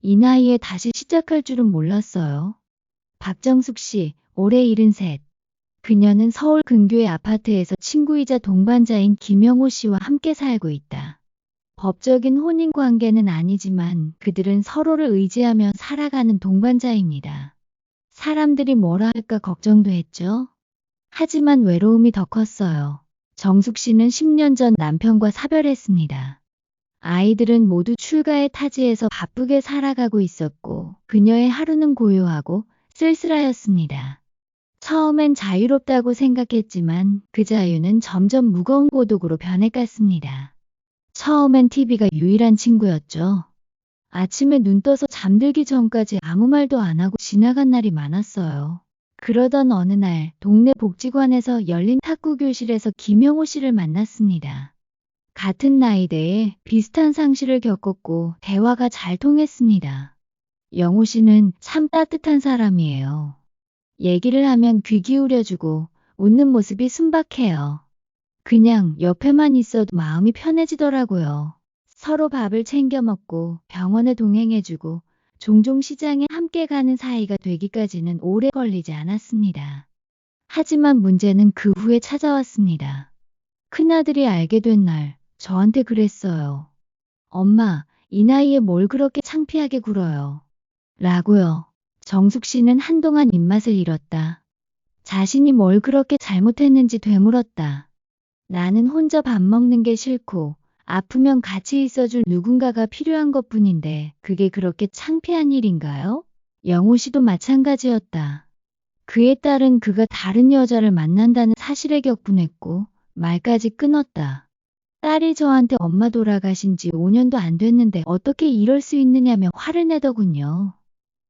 이 나이에 다시 시작할 줄은 몰랐어요. 박정숙 씨, 올해 73. 그녀는 서울 근교의 아파트에서 친구이자 동반자인 김영호 씨와 함께 살고 있다. 법적인 혼인 관계는 아니지만 그들은 서로를 의지하며 살아가는 동반자입니다. 사람들이 뭐라 할까 걱정도 했죠. 하지만 외로움이 더 컸어요. 정숙 씨는 10년 전 남편과 사별했습니다. 아이들은 모두 출가의 타지에서 바쁘게 살아가고 있었고 그녀의 하루는 고요하고 쓸쓸하였습니다. 처음엔 자유롭다고 생각했지만 그 자유는 점점 무거운 고독으로 변해갔습니다. 처음엔 TV가 유일한 친구였죠. 아침에 눈 떠서 잠들기 전까지 아무 말도 안 하고 지나간 날이 많았어요. 그러던 어느 날 동네 복지관에서 열린 탁구 교실에서 김영호 씨를 만났습니다. 같은 나이대에 비슷한 상실을 겪었고 대화가 잘 통했습니다. 영호 씨는 참 따뜻한 사람이에요. 얘기를 하면 귀 기울여주고 웃는 모습이 순박해요. 그냥 옆에만 있어도 마음이 편해지더라고요. 서로 밥을 챙겨 먹고 병원에 동행해주고 종종 시장에 함께 가는 사이가 되기까지는 오래 걸리지 않았습니다. 하지만 문제는 그 후에 찾아왔습니다. 큰아들이 알게 된 날 저한테 그랬어요. 엄마, 이 나이에 뭘 그렇게 창피하게 굴어요. 라고요. 정숙 씨는 한동안 입맛을 잃었다. 자신이 뭘 그렇게 잘못했는지 되물었다. 나는 혼자 밥 먹는 게 싫고 아프면 같이 있어줄 누군가가 필요한 것뿐인데 그게 그렇게 창피한 일인가요? 영호 씨도 마찬가지였다. 그의 딸은 그가 다른 여자를 만난다는 사실에 격분했고 말까지 끊었다. 딸이 저한테 엄마 돌아가신 지 5년도 안 됐는데 어떻게 이럴 수 있느냐며 화를 내더군요.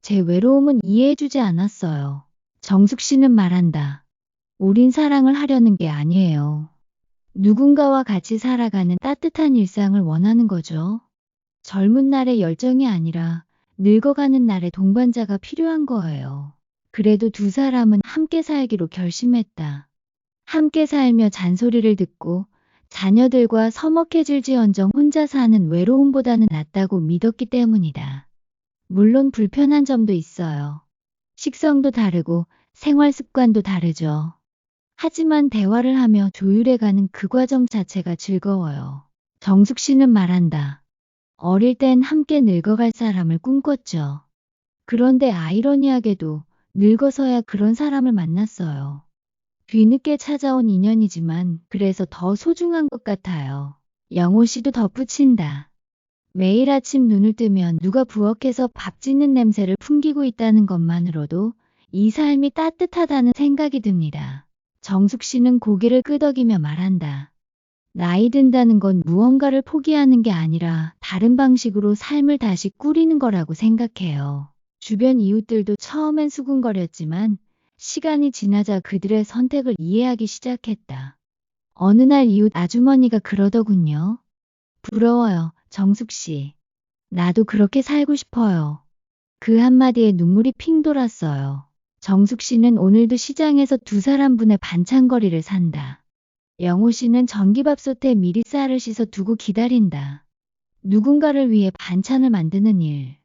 제 외로움은 이해해주지 않았어요. 정숙 씨는 말한다. 우린 사랑을 하려는 게 아니에요. 누군가와 같이 살아가는 따뜻한 일상을 원하는 거죠. 젊은 날의 열정이 아니라 늙어가는 날의 동반자가 필요한 거예요. 그래도 두 사람은 함께 살기로 결심했다. 함께 살며 잔소리를 듣고 자녀들과 서먹해질지언정 혼자 사는 외로움보다는 낫다고 믿었기 때문이다. 물론 불편한 점도 있어요. 식성도 다르고 생활 습관도 다르죠. 하지만 대화를 하며 조율해가는 그 과정 자체가 즐거워요. 정숙 씨는 말한다. 어릴 땐 함께 늙어갈 사람을 꿈꿨죠. 그런데 아이러니하게도 늙어서야 그런 사람을 만났어요. 뒤늦게 찾아온 인연이지만 그래서 더 소중한 것 같아요. 영호 씨도 덧붙인다. 매일 아침 눈을 뜨면 누가 부엌에서 밥 짓는 냄새를 풍기고 있다는 것만으로도 이 삶이 따뜻하다는 생각이 듭니다. 정숙 씨는 고개를 끄덕이며 말한다. 나이 든다는 건 무언가를 포기하는 게 아니라 다른 방식으로 삶을 다시 꾸리는 거라고 생각해요. 주변 이웃들도 처음엔 수군거렸지만 시간이 지나자 그들의 선택을 이해하기 시작했다. 어느 날 이웃 아주머니가 그러더군요. 부러워요, 정숙 씨. 나도 그렇게 살고 싶어요. 그 한마디에 눈물이 핑 돌았어요. 정숙 씨는 오늘도 시장에서 두 사람분의 반찬거리를 산다. 영호 씨는 전기밥솥에 미리 쌀을 씻어 두고 기다린다. 누군가를 위해 반찬을 만드는 일.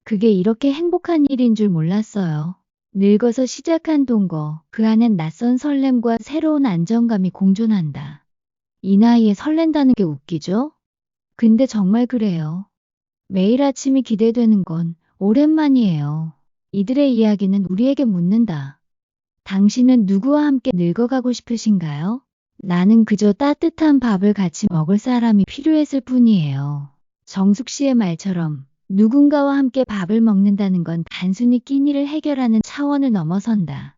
그게 이렇게 행복한 일인 줄 몰랐어요. 늙어서 시작한 동거, 그 안엔 낯선 설렘과 새로운 안정감이 공존한다. 이 나이에 설렌다는 게 웃기죠? 근데 정말 그래요. 매일 아침이 기대되는 건 오랜만이에요. 이들의 이야기는 우리에게 묻는다. 당신은 누구와 함께 늙어가고 싶으신가요? 나는 그저 따뜻한 밥을 같이 먹을 사람이 필요했을 뿐이에요. 정숙 씨의 말처럼 누군가와 함께 밥을 먹는다는 건 단순히 끼니를 해결하는 차원을 넘어선다.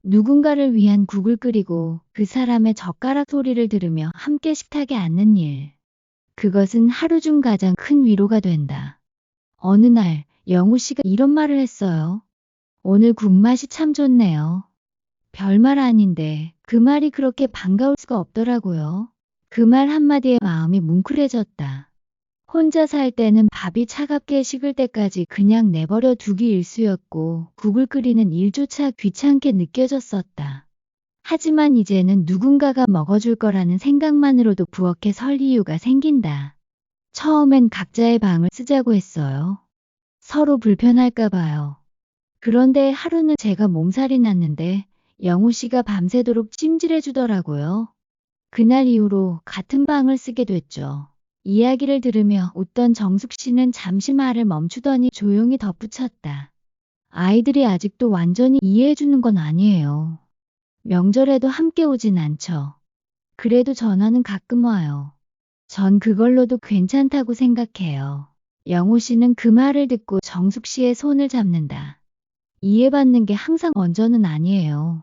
누군가를 위한 국을 끓이고 그 사람의 젓가락 소리를 들으며 함께 식탁에 앉는 일. 그것은 하루 중 가장 큰 위로가 된다. 어느 날 영우 씨가 이런 말을 했어요. 오늘 국맛이 참 좋네요. 별말 아닌데 그 말이 그렇게 반가울 수가 없더라고요. 그 말 한마디에 마음이 뭉클해졌다. 혼자 살 때는 밥이 차갑게 식을 때까지 그냥 내버려 두기 일쑤였고 국을 끓이는 일조차 귀찮게 느껴졌었다. 하지만 이제는 누군가가 먹어줄 거라는 생각만으로도 부엌에 설 이유가 생긴다. 처음엔 각자의 방을 쓰자고 했어요. 서로 불편할까 봐요. 그런데 하루는 제가 몸살이 났는데 영우 씨가 밤새도록 찜질해 주더라고요. 그날 이후로 같은 방을 쓰게 됐죠. 이야기를 들으며 웃던 정숙 씨는 잠시 말을 멈추더니 조용히 덧붙였다. 아이들이 아직도 완전히 이해해 주는 건 아니에요. 명절에도 함께 오진 않죠. 그래도 전화는 가끔 와요. 전 그걸로도 괜찮다고 생각해요. 영호 씨는 그 말을 듣고 정숙 씨의 손을 잡는다. 이해받는 게 항상 먼저는 아니에요.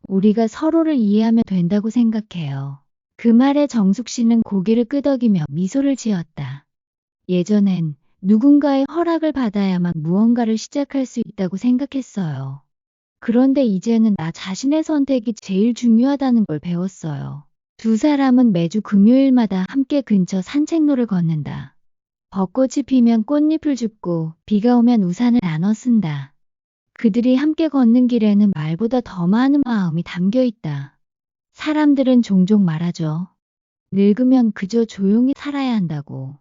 우리가 서로를 이해하면 된다고 생각해요. 그 말에 정숙 씨는 고개를 끄덕이며 미소를 지었다. 예전엔 누군가의 허락을 받아야만 무언가를 시작할 수 있다고 생각했어요. 그런데 이제는 나 자신의 선택이 제일 중요하다는 걸 배웠어요. 두 사람은 매주 금요일마다 함께 근처 산책로를 걷는다. 벚꽃이 피면 꽃잎을 줍고 비가 오면 우산을 나눠 쓴다. 그들이 함께 걷는 길에는 말보다 더 많은 마음이 담겨 있다. 사람들은 종종 말하죠. 늙으면 그저 조용히 살아야 한다고.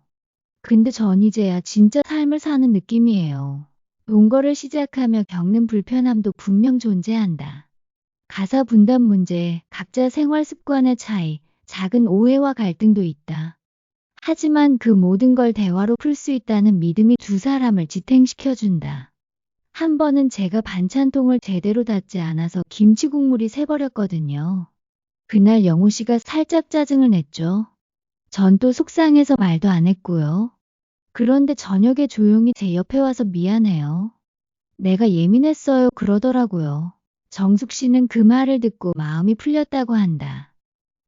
근데 전 이제야 진짜 삶을 사는 느낌이에요. 동거를 시작하며 겪는 불편함도 분명 존재한다. 가사 분담 문제, 각자 생활 습관의 차이, 작은 오해와 갈등도 있다. 하지만 그 모든 걸 대화로 풀 수 있다는 믿음이 두 사람을 지탱시켜준다. 한 번은 제가 반찬통을 제대로 닫지 않아서 김치 국물이 새버렸거든요. 그날 영호 씨가 살짝 짜증을 냈죠. 전 또 속상해서 말도 안 했고요. 그런데 저녁에 조용히 제 옆에 와서 미안해요. 내가 예민했어요 그러더라고요. 정숙 씨는 그 말을 듣고 마음이 풀렸다고 한다.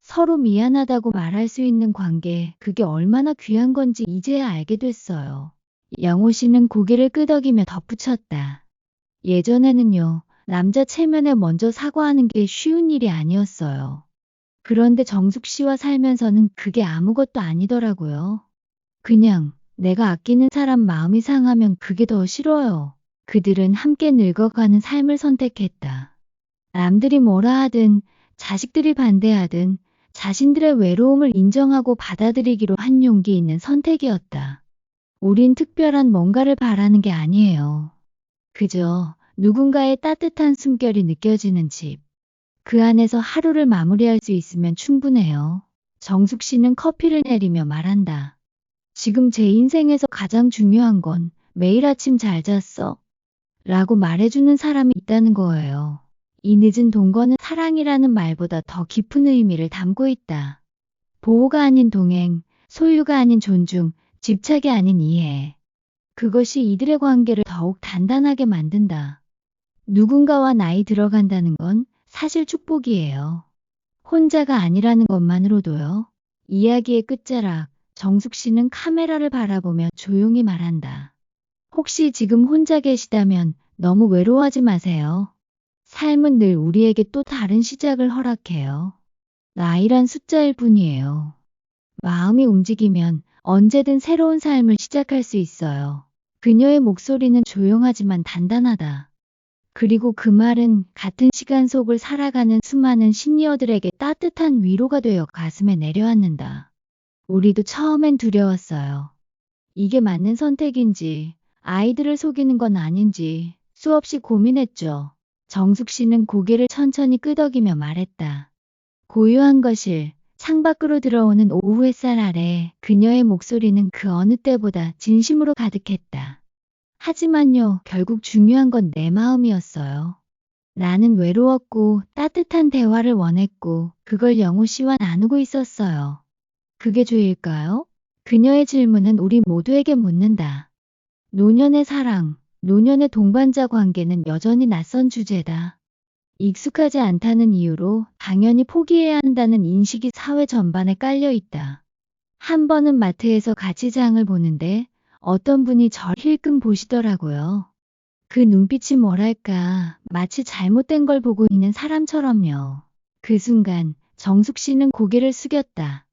서로 미안하다고 말할 수 있는 관계, 그게 얼마나 귀한 건지 이제야 알게 됐어요. 영호 씨는 고개를 끄덕이며 덧붙였다. 예전에는요, 남자 체면에 먼저 사과하는 게 쉬운 일이 아니었어요. 그런데 정숙 씨와 살면서는 그게 아무것도 아니더라고요. 그냥 내가 아끼는 사람 마음이 상하면 그게 더 싫어요. 그들은 함께 늙어가는 삶을 선택했다. 남들이 뭐라 하든, 자식들이 반대하든, 자신들의 외로움을 인정하고 받아들이기로 한 용기 있는 선택이었다. 우린 특별한 뭔가를 바라는 게 아니에요. 그저 누군가의 따뜻한 숨결이 느껴지는 집. 그 안에서 하루를 마무리할 수 있으면 충분해요. 정숙 씨는 커피를 내리며 말한다. 지금 제 인생에서 가장 중요한 건 매일 아침 잘 잤어. 라고 말해주는 사람이 있다는 거예요. 이 늦은 동거는 사랑이라는 말보다 더 깊은 의미를 담고 있다. 보호가 아닌 동행, 소유가 아닌 존중, 집착이 아닌 이해. 그것이 이들의 관계를 더욱 단단하게 만든다. 누군가와 나이 들어간다는 건 사실 축복이에요. 혼자가 아니라는 것만으로도요. 이야기의 끝자락, 정숙 씨는 카메라를 바라보며 조용히 말한다. 혹시 지금 혼자 계시다면 너무 외로워하지 마세요. 삶은 늘 우리에게 또 다른 시작을 허락해요. 나이란 숫자일 뿐이에요. 마음이 움직이면 언제든 새로운 삶을 시작할 수 있어요. 그녀의 목소리는 조용하지만 단단하다. 그리고 그 말은 같은 시간 속을 살아가는 수많은 시니어들에게 따뜻한 위로가 되어 가슴에 내려앉는다. 우리도 처음엔 두려웠어요. 이게 맞는 선택인지, 아이들을 속이는 건 아닌지 수없이 고민했죠. 정숙 씨는 고개를 천천히 끄덕이며 말했다. 고요한 거실, 창밖으로 들어오는 오후 햇살 아래 그녀의 목소리는 그 어느 때보다 진심으로 가득했다. 하지만요, 결국 중요한 건 내 마음이었어요. 나는 외로웠고 따뜻한 대화를 원했고 그걸 영호 씨와 나누고 있었어요. 그게 죄일까요? 그녀의 질문은 우리 모두에게 묻는다. 노년의 사랑, 노년의 동반자 관계는 여전히 낯선 주제다. 익숙하지 않다는 이유로 당연히 포기해야 한다는 인식이 사회 전반에 깔려 있다. 한 번은 마트에서 같이 장을 보는데 어떤 분이 절 힐끔 보시더라고요. 그 눈빛이 뭐랄까, 마치 잘못된 걸 보고 있는 사람처럼요. 그 순간 정숙 씨는 고개를 숙였다.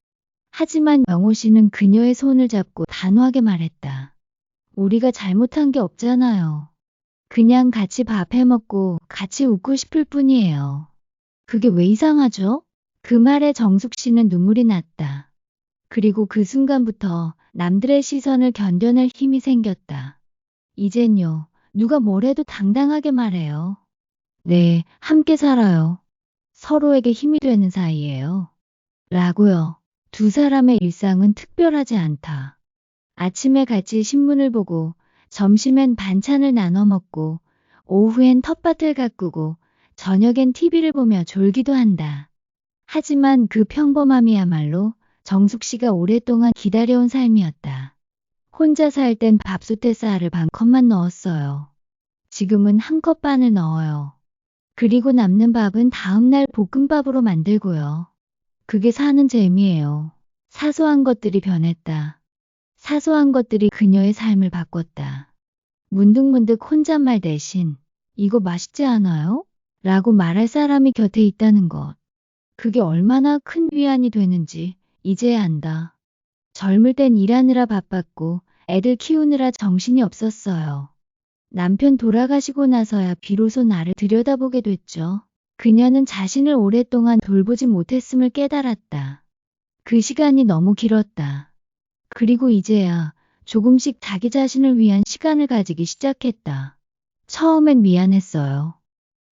하지만 영호 씨는 그녀의 손을 잡고 단호하게 말했다. 우리가 잘못한 게 없잖아요. 그냥 같이 밥 해먹고 같이 웃고 싶을 뿐이에요. 그게 왜 이상하죠? 그 말에 정숙 씨는 눈물이 났다. 그리고 그 순간부터 남들의 시선을 견뎌낼 힘이 생겼다. 이젠요, 누가 뭐래도 당당하게 말해요. 네, 함께 살아요. 서로에게 힘이 되는 사이예요. 라고요. 두 사람의 일상은 특별하지 않다. 아침에 같이 신문을 보고, 점심엔 반찬을 나눠 먹고, 오후엔 텃밭을 가꾸고, 저녁엔 TV를 보며 졸기도 한다. 하지만 그 평범함이야말로 정숙 씨가 오랫동안 기다려온 삶이었다. 혼자 살 땐 밥솥에 쌀을 반 컵만 넣었어요. 지금은 한 컵 반을 넣어요. 그리고 남는 밥은 다음날 볶음밥으로 만들고요. 그게 사는 재미예요. 사소한 것들이 변했다. 사소한 것들이 그녀의 삶을 바꿨다. 문득문득 혼잣말 대신 이거 맛있지 않아요? 라고 말할 사람이 곁에 있다는 것. 그게 얼마나 큰 위안이 되는지 이제야 안다. 젊을 땐 일하느라 바빴고 애들 키우느라 정신이 없었어요. 남편 돌아가시고 나서야 비로소 나를 들여다보게 됐죠. 그녀는 자신을 오랫동안 돌보지 못했음을 깨달았다. 그 시간이 너무 길었다. 그리고 이제야 조금씩 자기 자신을 위한 시간을 가지기 시작했다. 처음엔 미안했어요.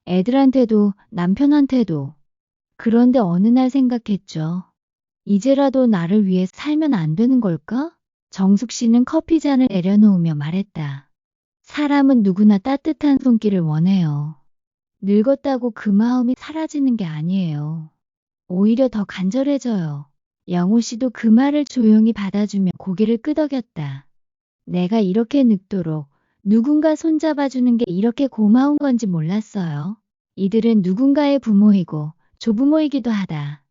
애들한테도 남편한테도. 그런데 어느 날 생각했죠. 이제라도 나를 위해 살면 안 되는 걸까? 정숙 씨는 커피잔을 내려놓으며 말했다. 사람은 누구나 따뜻한 손길을 원해요. 늙었다고 그 마음이 사라지는 게 아니에요. 오히려 더 간절해져요. 영호 씨도 그 말을 조용히 받아주며 고개를 끄덕였다. 내가 이렇게 늙도록 누군가 손잡아주는 게 이렇게 고마운 건지 몰랐어요. 이들은 누군가의 부모이고 조부모이기도 하다.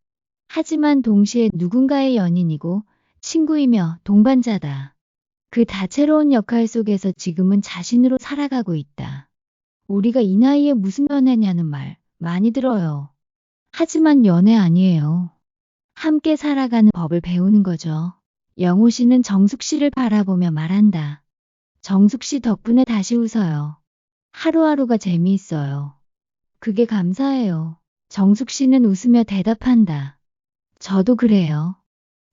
하지만 동시에 누군가의 연인이고 친구이며 동반자다. 그 다채로운 역할 속에서 지금은 자신으로 살아가고 있다. 우리가 이 나이에 무슨 연애냐는 말 많이 들어요. 하지만 연애 아니에요. 함께 살아가는 법을 배우는 거죠. 영호 씨는 정숙 씨를 바라보며 말한다. 정숙 씨 덕분에 다시 웃어요. 하루하루가 재미있어요. 그게 감사해요. 정숙 씨는 웃으며 대답한다. 저도 그래요.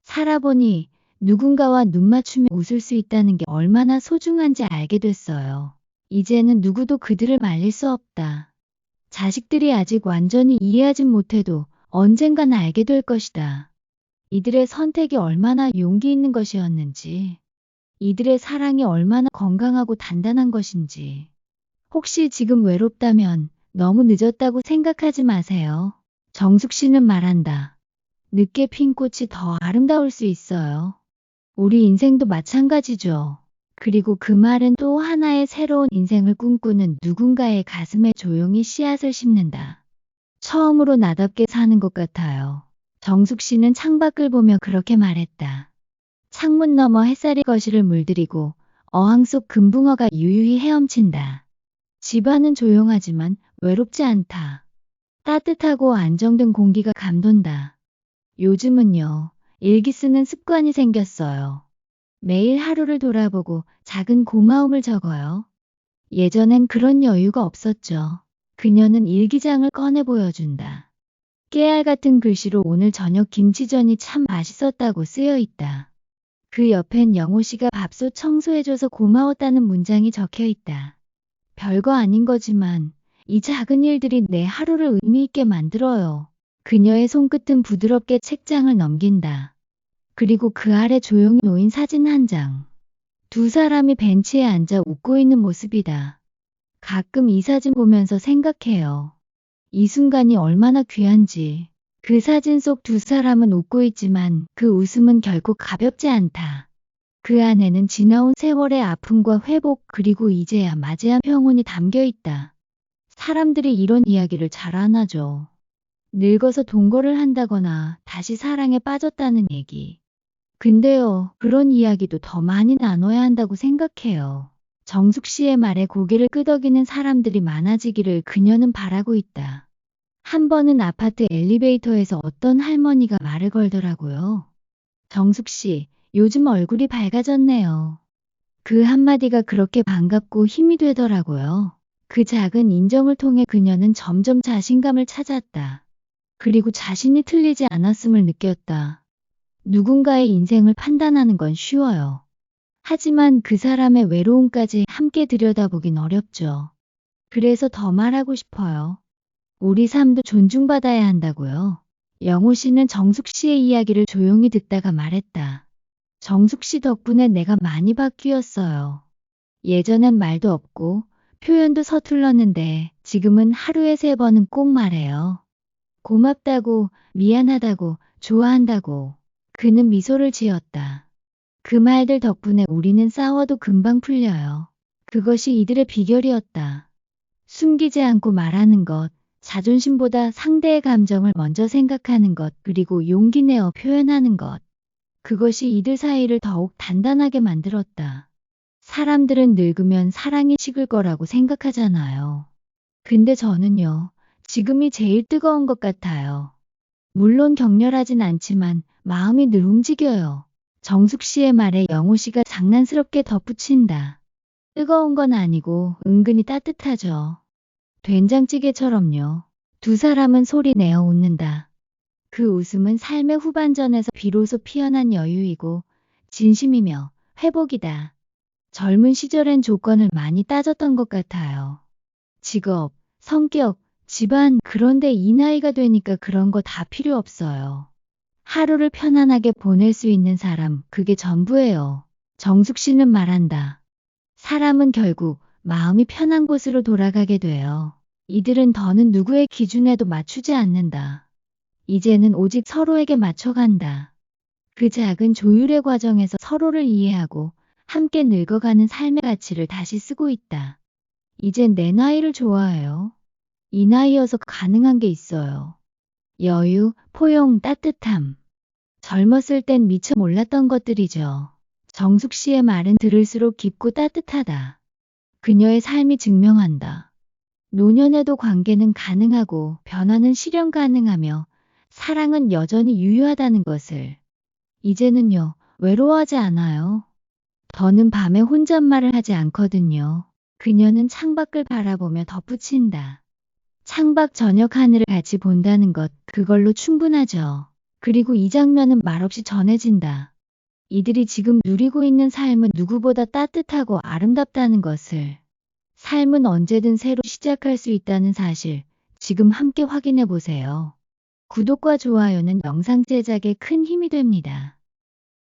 살아보니 누군가와 눈 맞추며 웃을 수 있다는 게 얼마나 소중한지 알게 됐어요. 이제는 누구도 그들을 말릴 수 없다. 자식들이 아직 완전히 이해하진 못해도 언젠간 알게 될 것이다. 이들의 선택이 얼마나 용기 있는 것이었는지, 이들의 사랑이 얼마나 건강하고 단단한 것인지. 혹시 지금 외롭다면 너무 늦었다고 생각하지 마세요. 정숙 씨는 말한다. 늦게 핀 꽃이 더 아름다울 수 있어요. 우리 인생도 마찬가지죠. 그리고 그 말은 또 하나의 새로운 인생을 꿈꾸는 누군가의 가슴에 조용히 씨앗을 심는다. 처음으로 나답게 사는 것 같아요. 정숙 씨는 창밖을 보며 그렇게 말했다. 창문 너머 햇살이 거실을 물들이고 어항 속 금붕어가 유유히 헤엄친다. 집안은 조용하지만 외롭지 않다. 따뜻하고 안정된 공기가 감돈다. 요즘은요, 일기 쓰는 습관이 생겼어요. 매일 하루를 돌아보고 작은 고마움을 적어요. 예전엔 그런 여유가 없었죠. 그녀는 일기장을 꺼내 보여준다. 깨알 같은 글씨로 오늘 저녁 김치전이 참 맛있었다고 쓰여 있다. 그 옆엔 영호 씨가 밥솥 청소해줘서 고마웠다는 문장이 적혀 있다. 별거 아닌 거지만 이 작은 일들이 내 하루를 의미 있게 만들어요. 그녀의 손끝은 부드럽게 책장을 넘긴다. 그리고 그 아래 조용히 놓인 사진 한 장. 두 사람이 벤치에 앉아 웃고 있는 모습이다. 가끔 이 사진 보면서 생각해요. 이 순간이 얼마나 귀한지. 그 사진 속 두 사람은 웃고 있지만 그 웃음은 결코 가볍지 않다. 그 안에는 지나온 세월의 아픔과 회복 그리고 이제야 맞이한 평온이 담겨 있다. 사람들이 이런 이야기를 잘 안 하죠. 늙어서 동거를 한다거나 다시 사랑에 빠졌다는 얘기. 근데요, 그런 이야기도 더 많이 나눠야 한다고 생각해요. 정숙 씨의 말에 고개를 끄덕이는 사람들이 많아지기를 그녀는 바라고 있다. 한 번은 아파트 엘리베이터에서 어떤 할머니가 말을 걸더라고요. 정숙 씨, 요즘 얼굴이 밝아졌네요. 그 한마디가 그렇게 반갑고 힘이 되더라고요. 그 작은 인정을 통해 그녀는 점점 자신감을 찾았다. 그리고 자신이 틀리지 않았음을 느꼈다. 누군가의 인생을 판단하는 건 쉬워요. 하지만 그 사람의 외로움까지 함께 들여다보긴 어렵죠. 그래서 더 말하고 싶어요. 우리 삶도 존중받아야 한다고요. 영호 씨는 정숙 씨의 이야기를 조용히 듣다가 말했다. 정숙 씨 덕분에 내가 많이 바뀌었어요. 예전엔 말도 없고 표현도 서툴렀는데 지금은 하루에 3번은 꼭 말해요. 고맙다고, 미안하다고, 좋아한다고. 그는 미소를 지었다. 그 말들 덕분에 우리는 싸워도 금방 풀려요. 그것이 이들의 비결이었다. 숨기지 않고 말하는 것, 자존심보다 상대의 감정을 먼저 생각하는 것, 그리고 용기 내어 표현하는 것. 그것이 이들 사이를 더욱 단단하게 만들었다. 사람들은 늙으면 사랑이 식을 거라고 생각하잖아요. 근데 저는요, 지금이 제일 뜨거운 것 같아요. 물론 격렬하진 않지만 마음이 늘 움직여요. 정숙 씨의 말에 영호 씨가 장난스럽게 덧붙인다. 뜨거운 건 아니고 은근히 따뜻하죠. 된장찌개처럼요. 두 사람은 소리 내어 웃는다. 그 웃음은 삶의 후반전에서 비로소 피어난 여유이고 진심이며 회복이다. 젊은 시절엔 조건을 많이 따졌던 것 같아요. 직업, 성격, 집안, 그런데 이 나이가 되니까 그런 거 다 필요 없어요. 하루를 편안하게 보낼 수 있는 사람, 그게 전부예요. 정숙 씨는 말한다. 사람은 결국 마음이 편한 곳으로 돌아가게 돼요. 이들은 더는 누구의 기준에도 맞추지 않는다. 이제는 오직 서로에게 맞춰간다. 그 작은 조율의 과정에서 서로를 이해하고 함께 늙어가는 삶의 가치를 다시 쓰고 있다. 이젠 내 나이를 좋아해요. 이 나이여서 가능한 게 있어요. 여유, 포용, 따뜻함. 젊었을 땐 미처 몰랐던 것들이죠. 정숙 씨의 말은 들을수록 깊고 따뜻하다. 그녀의 삶이 증명한다. 노년에도 관계는 가능하고 변화는 실현 가능하며 사랑은 여전히 유효하다는 것을. 이제는요, 외로워하지 않아요. 더는 밤에 혼잣말을 하지 않거든요. 그녀는 창밖을 바라보며 덧붙인다. 창밖 저녁 하늘을 같이 본다는 것, 그걸로 충분하죠. 그리고 이 장면은 말없이 전해진다. 이들이 지금 누리고 있는 삶은 누구보다 따뜻하고 아름답다는 것을. 삶은 언제든 새로 시작할 수 있다는 사실, 지금 함께 확인해 보세요. 구독과 좋아요는 영상 제작에 큰 힘이 됩니다.